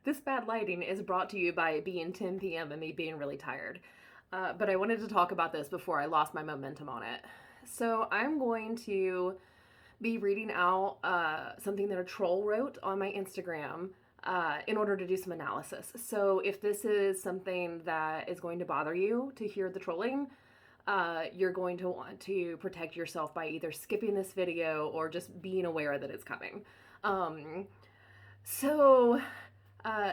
This bad lighting is brought to you by it being 10 p.m. and me being really tired. But I wanted to talk about this before I lost my momentum on it. So I'm going to be reading out something that a troll wrote on my Instagram in order to do some analysis. So if this is something that is going to bother you to hear the trolling, you're going to want to protect yourself by either skipping this video or just being aware that it's coming.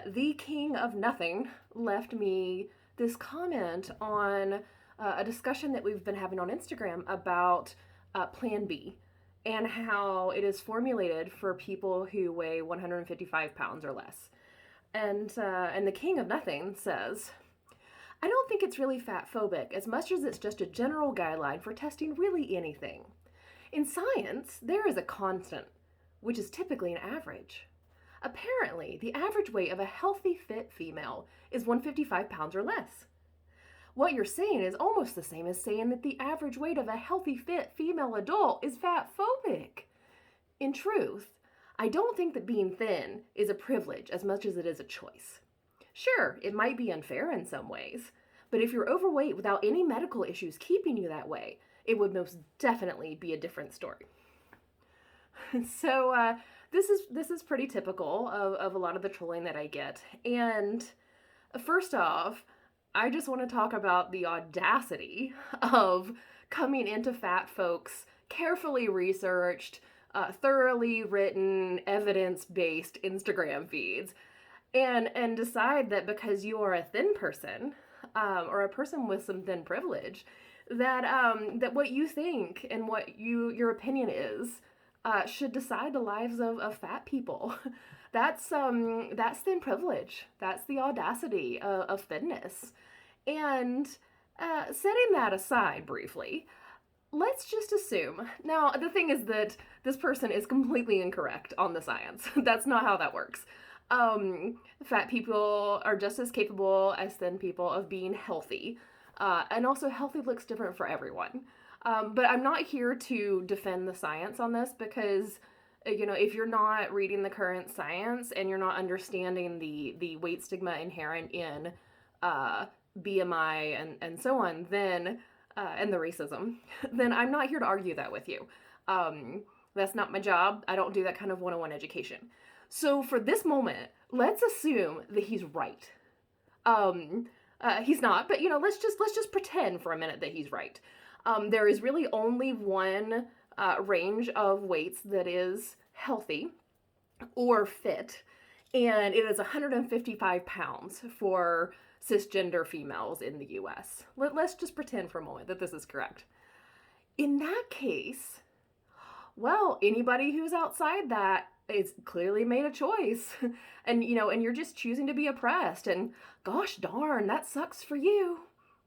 The King of Nothing left me this comment on a discussion that we've been having on Instagram about Plan B and how it is formulated for people who weigh 155 pounds or less. And the King of Nothing says, I don't think it's really fat phobic as much as it's just a general guideline for testing really anything. In science, there is a constant, which is typically an average. Apparently, the average weight of a healthy, fit female is 155 pounds or less. What you're saying is almost the same as saying that the average weight of a healthy, fit female adult is fat phobic. In truth, I don't think that being thin is a privilege as much as it is a choice. Sure, it might be unfair in some ways, but if you're overweight without any medical issues keeping you that way, it would most definitely be a different story. So this is pretty typical of a lot of the trolling that I get. And first off, I just want to talk about the audacity of coming into fat folks' carefully researched, thoroughly written, evidence-based Instagram feeds and decide that because you are a thin person or a person with some thin privilege, that what you think and what your opinion is should decide the lives of fat people. That's thin privilege. That's the audacity of thinness. And setting that aside briefly, let's just assume. Now, the thing is that this person is completely incorrect on the science. That's not how that works. Fat people are just as capable as thin people of being healthy. And also healthy looks different for everyone. But I'm not here to defend the science on this because, if you're not reading the current science and you're not understanding the weight stigma inherent in BMI and so on, then, and the racism, then I'm not here to argue that with you. That's not my job. I don't do that kind of one-on-one education. So for this moment, let's assume that he's right. He's not, but let's just pretend for a minute that he's right. There is really only one range of weights that is healthy or fit, and it is 155 pounds for cisgender females in the US. Let's just pretend for a moment that this is correct. In that case, well, anybody who's outside that is clearly made a choice. And you're just choosing to be oppressed, and gosh darn, that sucks for you.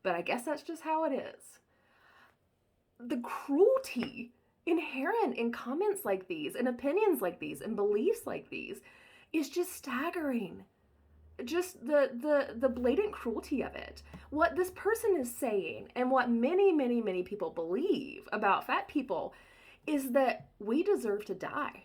But I guess that's just how it is. The cruelty inherent in comments like these, and opinions like these, and beliefs like these is just staggering. Just the blatant cruelty of it. What this person is saying, and what many, many, many people believe about fat people, is that we deserve to die.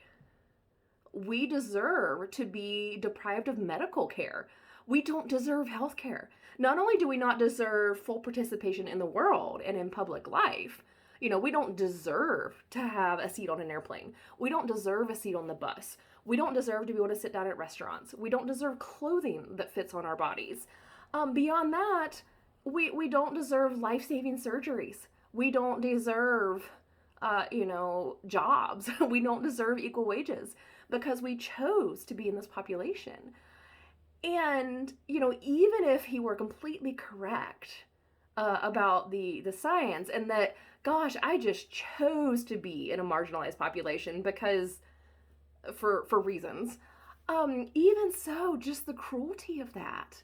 We deserve to be deprived of medical care. We don't deserve health care. Not only do we not deserve full participation in the world and in public life, we don't deserve to have a seat on an airplane. We don't deserve a seat on the bus. We don't deserve to be able to sit down at restaurants. We don't deserve clothing that fits on our bodies. Beyond that, we don't deserve life-saving surgeries. We don't deserve, jobs. We don't deserve equal wages because we chose to be in this population. And, even if he were completely correct about the science and that, gosh, I just chose to be in a marginalized population because for reasons, even so, just the cruelty of that.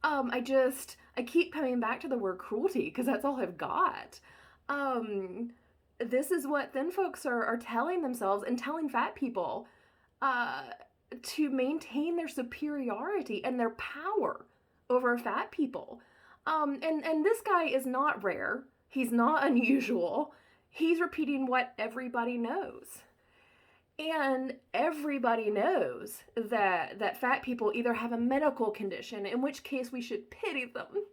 I keep coming back to the word cruelty because that's all I've got. This is what thin folks are telling themselves and telling fat people to maintain their superiority and their power over fat people. And this guy is not rare. He's not unusual. He's repeating what everybody knows. And everybody knows that fat people either have a medical condition, in which case we should pity them,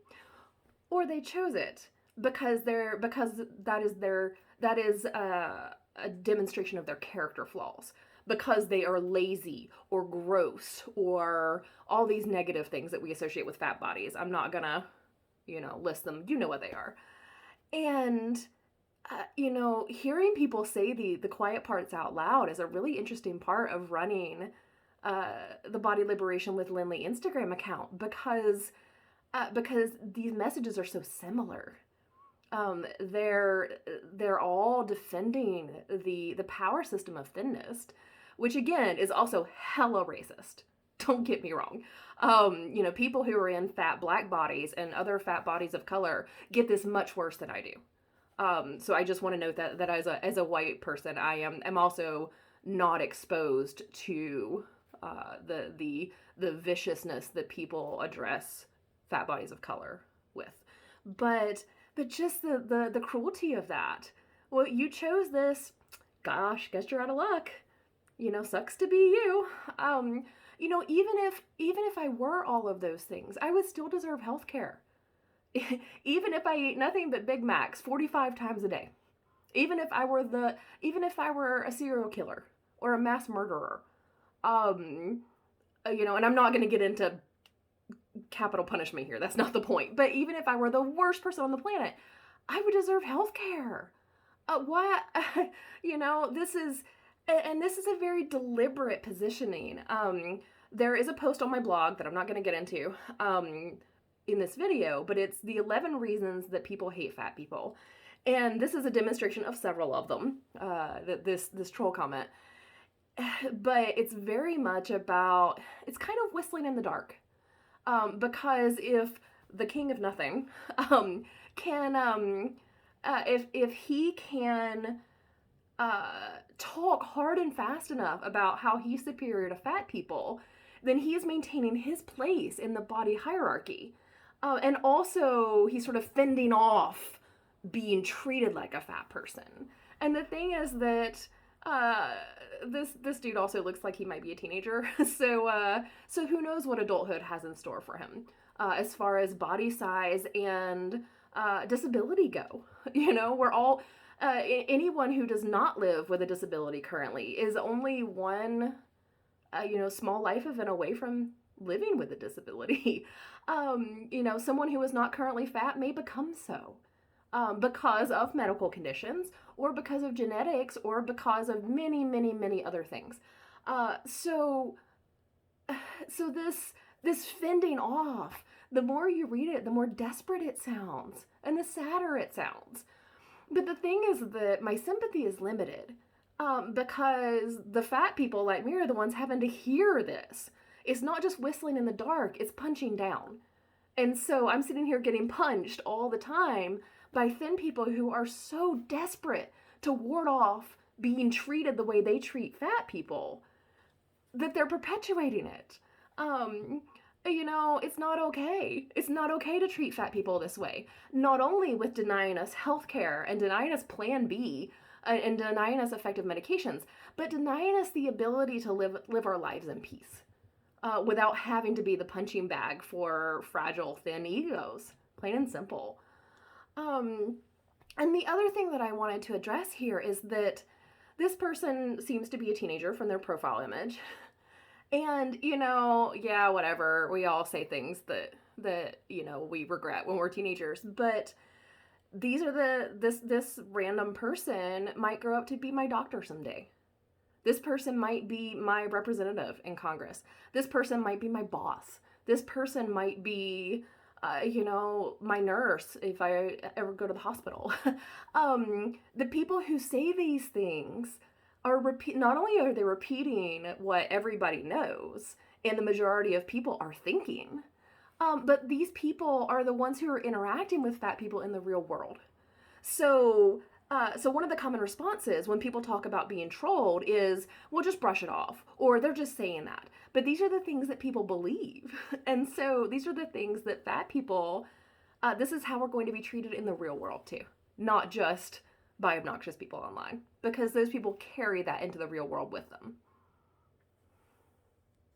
or they chose it because that is a demonstration of their character flaws, because they are lazy or gross or all these negative things that we associate with fat bodies. I'm not gonna, list them. You know what they are. And hearing people say the quiet parts out loud is a really interesting part of running the Body Liberation with Lindley Instagram account, because these messages are so similar. They're all defending the power system of thinness, which again is also hella racist. Don't get me wrong. People who are in fat black bodies and other fat bodies of color get this much worse than I do. So I just want to note that as a white person, I am also not exposed to the viciousness that people address fat bodies of color with, but just the cruelty of that. Well, you chose this. Gosh, guess you're out of luck. Sucks to be you. Even if I were all of those things, I would still deserve health care. Even if I ate nothing but Big Macs 45 times a day. Even if I were a serial killer or a mass murderer. And I'm not going to get into capital punishment here. That's not the point. But even if I were the worst person on the planet, I would deserve health care. Why? This is a very deliberate positioning. There is a post on my blog that I'm not going to get into in this video, but it's the 11 reasons that people hate fat people. And this is a demonstration of several of them, this troll comment. But it's very much about, it's kind of whistling in the dark. Because if the king of nothing if he can talk hard and fast enough about how he's superior to fat people, then he is maintaining his place in the body hierarchy. And also, he's sort of fending off being treated like a fat person. And the thing is that this dude also looks like he might be a teenager. So who knows what adulthood has in store for him as far as body size and disability go. We're all anyone who does not live with a disability currently is only one small life event away from living with a disability. Someone who is not currently fat may become so because of medical conditions, or because of genetics, or because of many, many, many other things. So this fending off, the more you read it, the more desperate it sounds, and the sadder it sounds. But the thing is that my sympathy is limited, because the fat people like me are the ones having to hear this. It's not just whistling in the dark, it's punching down. And so I'm sitting here getting punched all the time by thin people who are so desperate to ward off being treated the way they treat fat people that they're perpetuating it. It's not okay. It's not okay to treat fat people this way. Not only with denying us health care and denying us Plan B and denying us effective medications, but denying us the ability to live our lives in peace without having to be the punching bag for fragile, thin egos. Plain and simple. And the other thing that I wanted to address here is that this person seems to be a teenager from their profile image. And, yeah, whatever. We all say things that we regret when we're teenagers. But these are this random person might grow up to be my doctor someday. This person might be my representative in Congress. This person might be my boss. This person might be, my nurse if I ever go to the hospital. The people who say these things are not only are they repeating what everybody knows and the majority of people are thinking, but these people are the ones who are interacting with fat people in the real world. So one of the common responses when people talk about being trolled is, well, just brush it off, or they're just saying that. But these are the things that people believe. And so these are the things that fat people, this is how we're going to be treated in the real world too. Not just by obnoxious people online, because those people carry that into the real world with them.